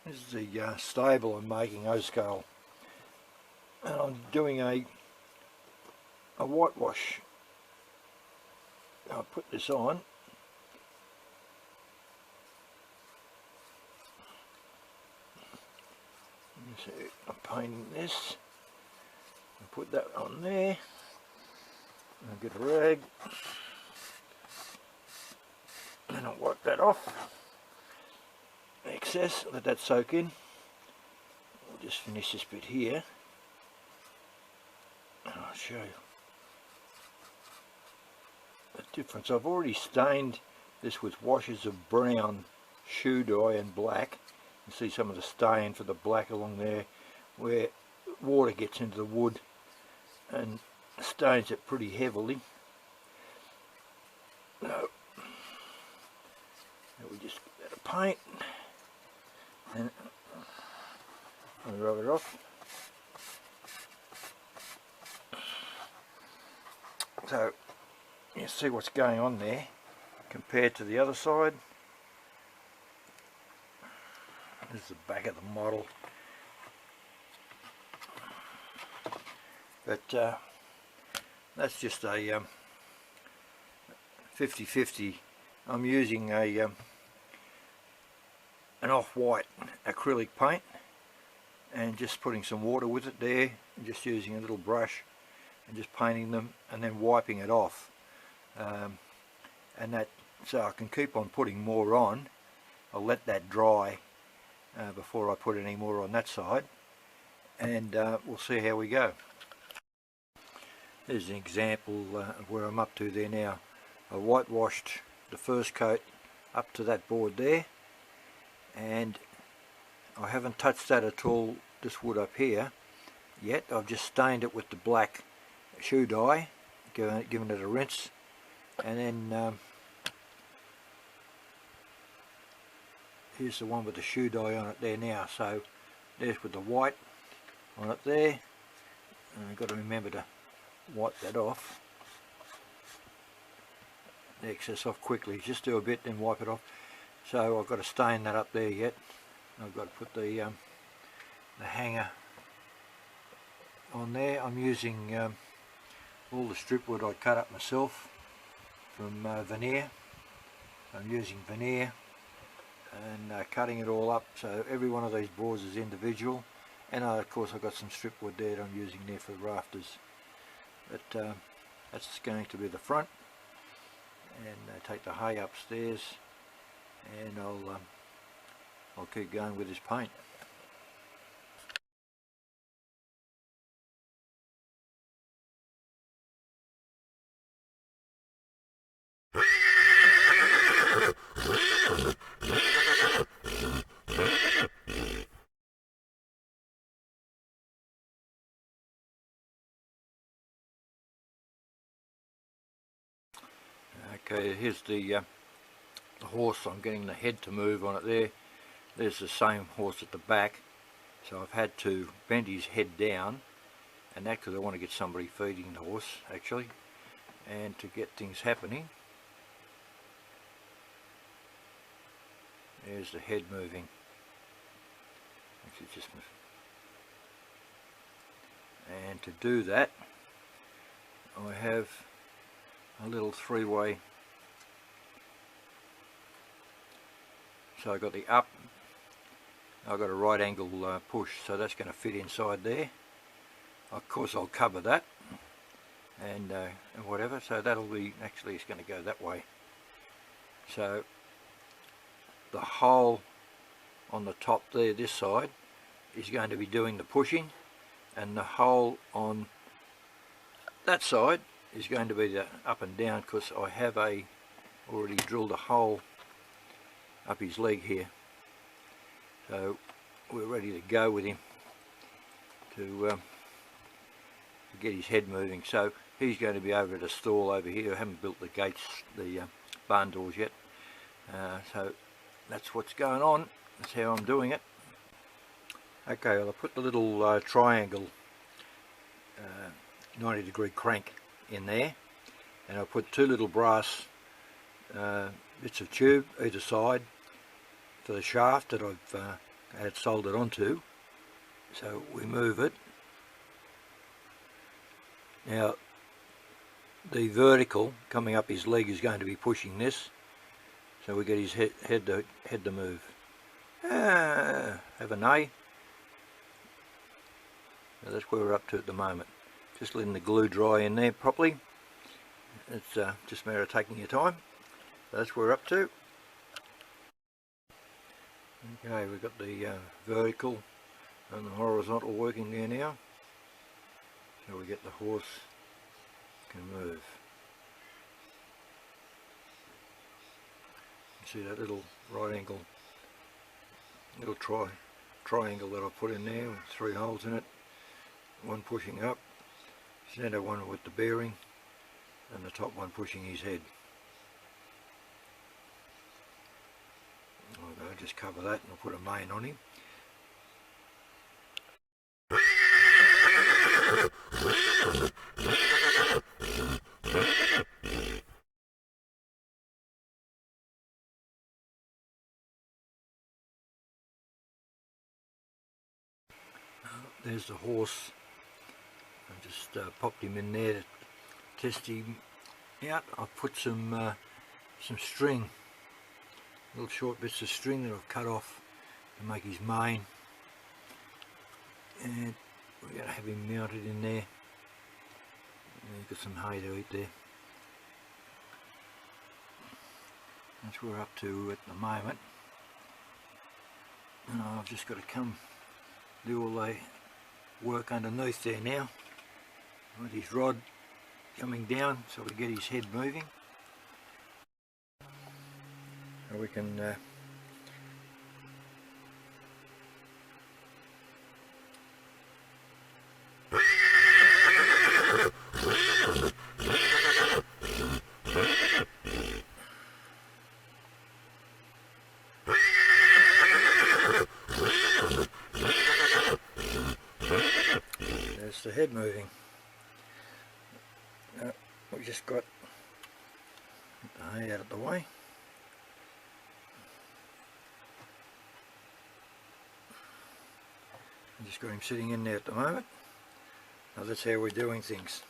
This is the stable I'm making, O-scale, and I'm doing a whitewash. I'll put this on. So I'm painting this. I'll put that on there. I'll get a rag and I'll wipe that off. Excess, let that soak in. I'll just finish this bit here and I'll show you the difference. I've already stained this with washes of brown shoe dye and black. You see some of the stain for the black along there where water gets into the wood and stains it pretty heavily. So we just get a paint and rub it off. So you see what's going on there compared to the other side. This is the back of the model, but that's just a 50-50. I'm using an off-white acrylic paint and just putting some water with it there, and just using a little brush and just painting them and then wiping it off, and that, so I can keep on putting more on. I'll let that dry before I put any more on that side, and we'll see how we go. Here's an example of where I'm up to there now. I whitewashed the first coat up to that board there, and I haven't touched that at all, this wood up here yet. I've just stained it with the black shoe dye, giving it a rinse, and then here's the one with the shoe dye on it there now. So there's with the white on it there, and I've got to remember to wipe that off, the excess off quickly. Just do a bit then wipe it off. So I've got to stain that up there yet. I've got to put the hanger on there. I'm using all the strip wood I cut up myself from veneer. I'm using veneer and cutting it all up, so every one of these boards is individual, and of course I've got some strip wood there that I'm using there for the rafters. But that's going to be the front, and take the hay upstairs, and I'll keep going with this paint. Okay, here's the horse. I'm getting the head to move on it there. There's the same horse at the back, so I've had to bend his head down, and that because I want to get somebody feeding the horse actually, and to get things happening. There's the head moving. Actually, just and to do that, I have a little three-way. So I've got the up, I've got a right angle push, so that's going to fit inside there. Of course I'll cover that and whatever, so that'll be, actually it's going to go that way. So the hole on the top there, this side, is going to be doing the pushing, and the hole on that side is going to be the up and down, because I have already drilled a hole up his leg here. So we're ready to go with him to get his head moving. So he's going to be over at a stall over here. I haven't built the gates, the barn doors yet. So that's what's going on. That's how I'm doing it. Okay, well, I put the little triangle 90-degree crank in there, and I put two little brass bits of tube either side for the shaft that I've I had soldered onto. So we move it. Now the vertical coming up his leg is going to be pushing this, so we get his head to move. Have a neigh. Now that's where we're up to at the moment. Just letting the glue dry in there properly. It's just a matter of taking your time. That's where we're up to. Okay, we've got the vertical and the horizontal working there now. So we get the horse can move. You see that little right angle, little triangle that I put in there with 3 holes in it. One pushing up, centre one with the bearing, and the top one pushing his head. I'll just cover that and I'll put a mane on him. There's the horse. I just popped him in there to test him out. I've put some string, little short bits of string that I've cut off to make his mane, and we're going to have him mounted in there. And he's got some hay to eat there. That's where we're up to at the moment. And I've just got to come do all the work underneath there now with his rod coming down so we get his head moving. And we can there's the head moving. We just got the hay out of the way. I just got him sitting in there at the moment. Now that's how we're doing things.